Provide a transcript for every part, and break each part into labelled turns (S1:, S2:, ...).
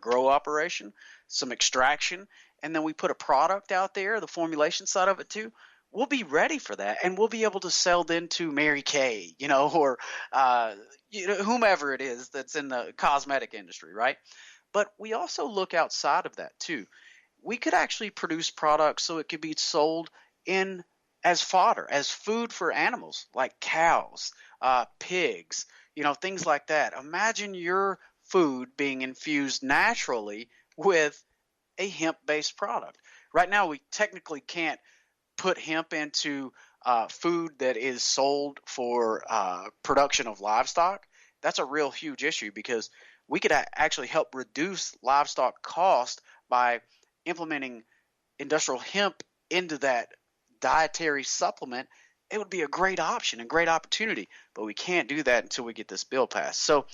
S1: grow operation, some extraction, and then we put a product out there, the formulation side of it too, we'll be ready for that, and we'll be able to sell then to Mary Kay, or whomever it is that's in the cosmetic industry, right? But we also look outside of that too. We could actually produce products so it could be sold in as fodder, as food for animals like cows, pigs, things like that. Imagine your food being infused naturally with a hemp-based product. Right now, we technically can't put hemp into food that is sold for production of livestock. That's a real huge issue because we could actually help reduce livestock cost by implementing industrial hemp into that dietary supplement. It would be a great option and great opportunity, but we can't do that until we get this bill passed. So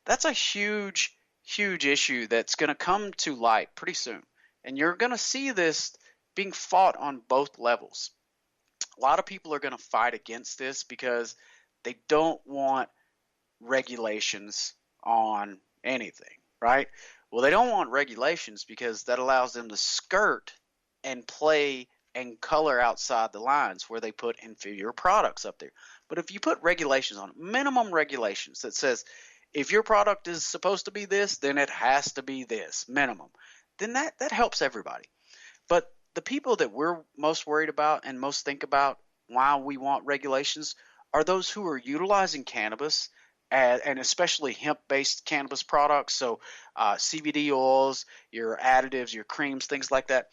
S1: that's a huge, huge issue that's going to come to light pretty soon. And you're going to see this being fought on both levels. A lot of people are going to fight against this because they don't want regulations on anything, right? Well, they don't want regulations because that allows them to skirt and play and color outside the lines where they put inferior products up there. But if you put regulations on it, minimum regulations that says if your product is supposed to be this, then it has to be this minimum, then that helps everybody. But the people that we're most worried about and most think about why we want regulations are those who are utilizing cannabis and especially hemp-based cannabis products, so CBD oils, your additives, your creams, things like that.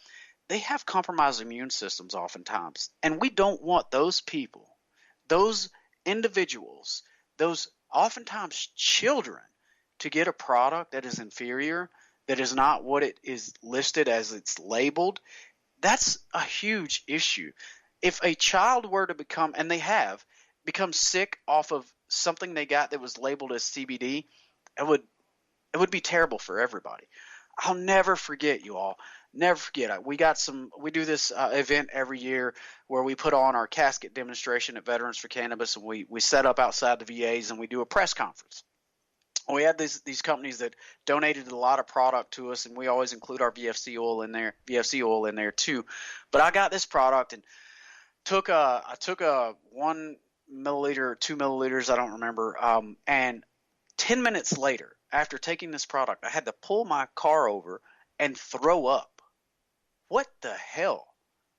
S1: They have compromised immune systems oftentimes, and we don't want those people, those individuals, those oftentimes children to get a product that is inferior, that is not what it is listed as it's labeled. That's a huge issue. If a child were to become, and they have, become sick off of something they got that was labeled as CBD, it would be terrible for everybody. I'll never forget, you all. Never forget. We do this event every year where we put on our casket demonstration at Veterans for Cannabis, and we set up outside the VAs and we do a press conference. We had these companies that donated a lot of product to us, and we always include our VFC oil in there too. But I got this product and took a 1 milliliter, 2 milliliters, I don't remember, and 10 minutes later, after taking this product, I had to pull my car over and throw up. What the hell?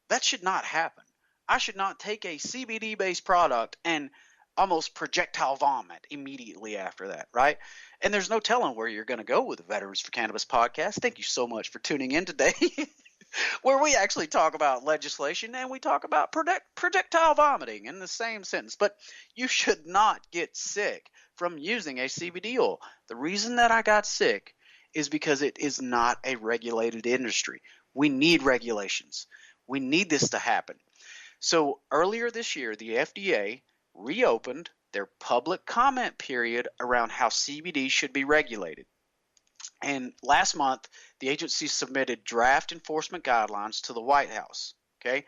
S1: That should not happen. I should not take a CBD-based product and almost projectile vomit immediately after that, right? And there's no telling where you're going to go with the Veterans for Cannabis podcast. Thank you so much for tuning in today, where we actually talk about legislation and we talk about projectile vomiting in the same sentence. But you should not get sick from using a CBD oil. The reason that I got sick is because it is not a regulated industry. We need regulations. We need this to happen. So earlier this year, the FDA reopened their public comment period around how CBD should be regulated. And last month, the agency submitted draft enforcement guidelines to the White House. Okay,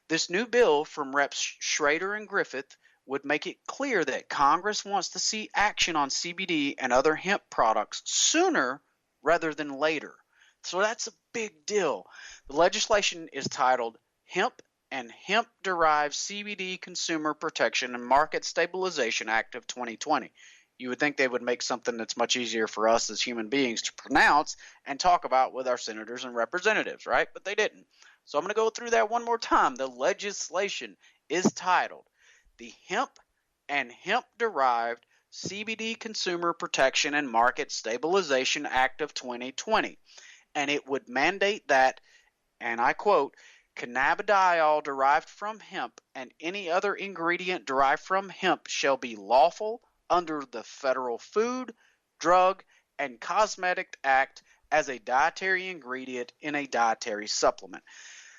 S1: this new bill from Reps Schrader and Griffith would make it clear that Congress wants to see action on CBD and other hemp products sooner rather than later. So that's a big deal. The legislation is titled Hemp and Hemp-Derived CBD Consumer Protection and Market Stabilization Act of 2020. You would think they would make something that's much easier for us as human beings to pronounce and talk about with our senators and representatives, right? But they didn't. So I'm going to go through that one more time. The legislation is titled the Hemp and Hemp-Derived CBD Consumer Protection and Market Stabilization Act of 2020. And it would mandate that, and I quote, cannabidiol derived from hemp and any other ingredient derived from hemp shall be lawful under the Federal Food, Drug, and Cosmetic Act as a dietary ingredient in a dietary supplement.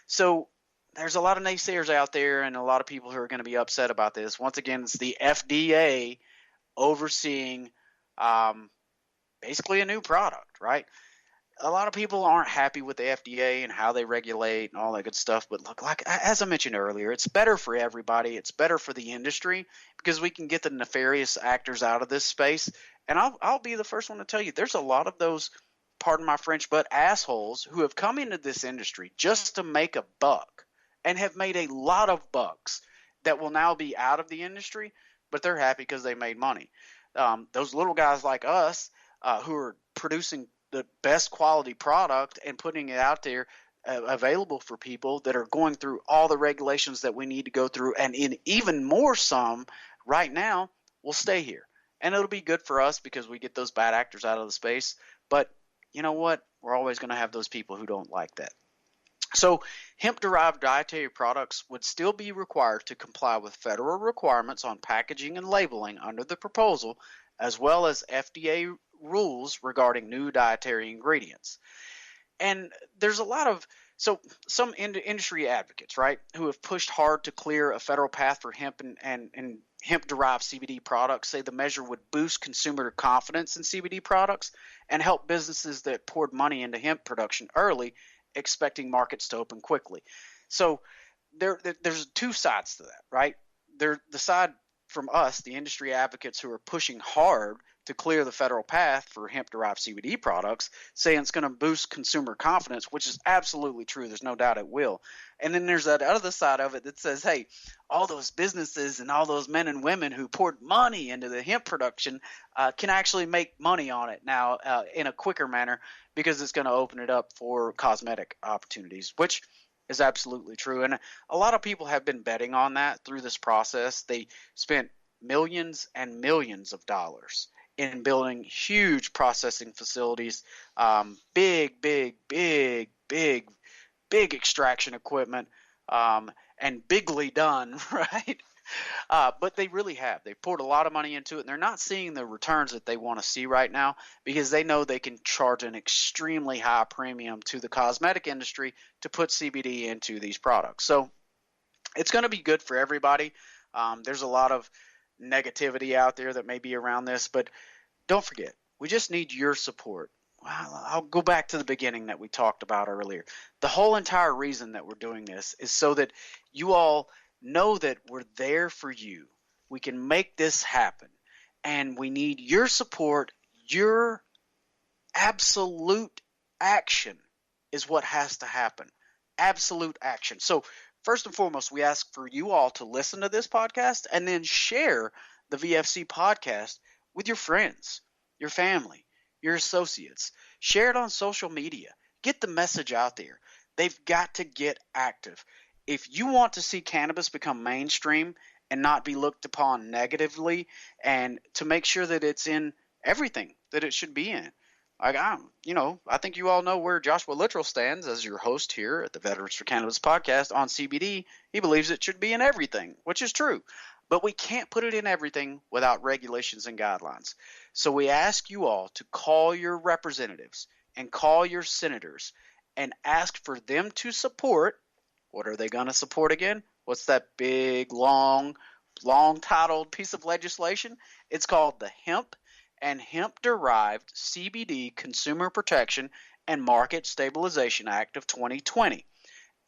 S1: So there's a lot of naysayers out there and a lot of people who are going to be upset about this. Once again, it's the FDA overseeing basically a new product, right? A lot of people aren't happy with the FDA and how they regulate and all that good stuff. But look, like as I mentioned earlier, it's better for everybody. It's better for the industry because we can get the nefarious actors out of this space. And I'll be the first one to tell you, there's a lot of those pardon my French, but assholes who have come into this industry just to make a buck and have made a lot of bucks that will now be out of the industry, but they're happy because they made money. Those little guys like us who are producing the best quality product and putting it out there available for people that are going through all the regulations that we need to go through, and in even more some right now, will stay here. And it'll be good for us because we get those bad actors out of the space. But you know what? We're always going to have those people who don't like that. So hemp-derived dietary products would still be required to comply with federal requirements on packaging and labeling under the proposal, as well as FDA rules regarding new dietary ingredients. And there's a lot of some industry advocates, right, who have pushed hard to clear a federal path for hemp and hemp-derived CBD products say the measure would boost consumer confidence in CBD products and help businesses that poured money into hemp production early, expecting markets to open quickly. So there's two sides to that, right? The side from us, the industry advocates who are pushing hard to clear the federal path for hemp-derived CBD products, saying it's going to boost consumer confidence, which is absolutely true. There's no doubt it will. And then there's that other side of it that says, hey, all those businesses and all those men and women who poured money into the hemp production can actually make money on it now in a quicker manner because it's going to open it up for cosmetic opportunities, which is absolutely true. And a lot of people have been betting on that through this process. They spent millions and millions of dollars in building huge processing facilities, big extraction equipment, and bigly done, right? But they really have. They poured a lot of money into it, and they're not seeing the returns that they want to see right now because they know they can charge an extremely high premium to the cosmetic industry to put CBD into these products. So it's going to be good for everybody. There's a lot of negativity out there that may be around this, but don't forget, we just need your support. I'll go back to the beginning that we talked about earlier. The whole entire reason that we're doing this is so that you all know that we're there for you. We can make this happen, and we need your support. Your absolute action is what has to happen. Absolute action. So first and foremost, we ask for you all to listen to this podcast and then share the VFC podcast with your friends, your family, your associates. Share it on social media. Get the message out there. They've got to get active. If you want to see cannabis become mainstream and not be looked upon negatively, and to make sure that it's in everything that it should be in. I think you all know where Joshua Littrell stands as your host here at the Veterans for Cannabis podcast on CBD. He believes it should be in everything, which is true. But we can't put it in everything without regulations and guidelines. So we ask you all to call your representatives and call your senators and ask for them to support. What are they going to support again? What's that big, long titled piece of legislation? It's called the Hemp and Hemp-Derived CBD Consumer Protection and Market Stabilization Act of 2020.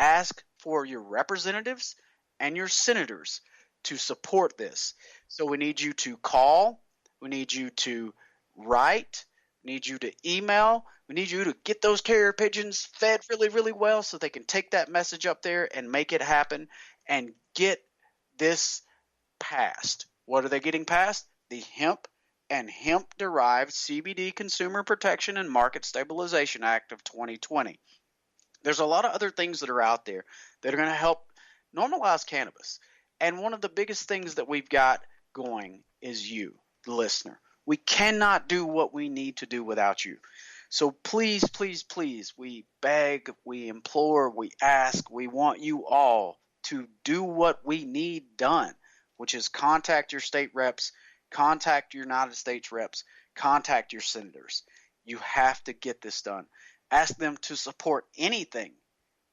S1: Ask for your representatives and your senators to support this. So we need you to call, we need you to write, we need you to email, we need you to get those carrier pigeons fed really, really well so they can take that message up there and make it happen and get this passed. What are they getting passed? The Hemp and Hemp-Derived CBD Consumer Protection and Market Stabilization Act of 2020. There's a lot of other things that are out there that are going to help normalize cannabis. And one of the biggest things that we've got going is you, the listener. We cannot do what we need to do without you. So please, please, please, we beg, we implore, we ask, we want you all to do what we need done, which is contact your state reps, contact your United States reps, contact your senators. You have to get this done. Ask them to support anything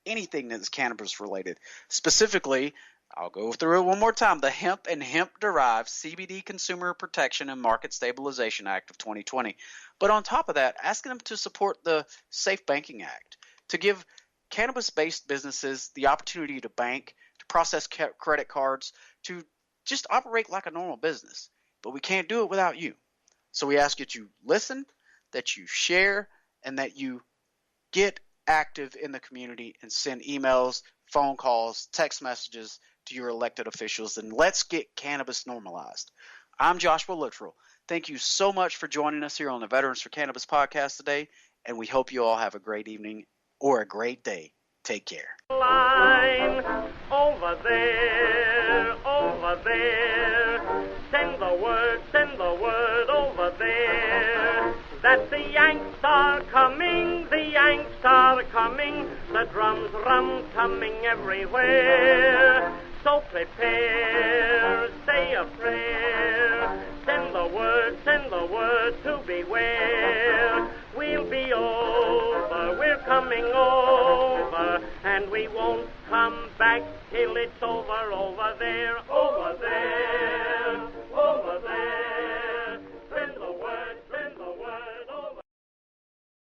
S1: that is cannabis related. Specifically, I'll go through it one more time. The Hemp and Hemp-Derived CBD Consumer Protection and Market Stabilization Act of 2020. But on top of that, asking them to support the Safe Banking Act to give cannabis-based businesses the opportunity to bank, to process credit cards, to just operate like a normal business. But we can't do it without you. So we ask that you listen, that you share, and that you get active in the community and send emails, phone calls, text messages to your elected officials, and let's get cannabis normalized. I'm Joshua Littrell. Thank you so much for joining us here on the Veterans for Cannabis podcast today, and we hope you all have a great evening or a great day. Take care.
S2: Line over there, over there. Send the word over there. That the Yanks are coming, the Yanks are coming. The drums coming everywhere. So prepare, say a prayer. Send the word to beware. We'll be over, we're coming over, and we won't come back till it's over there.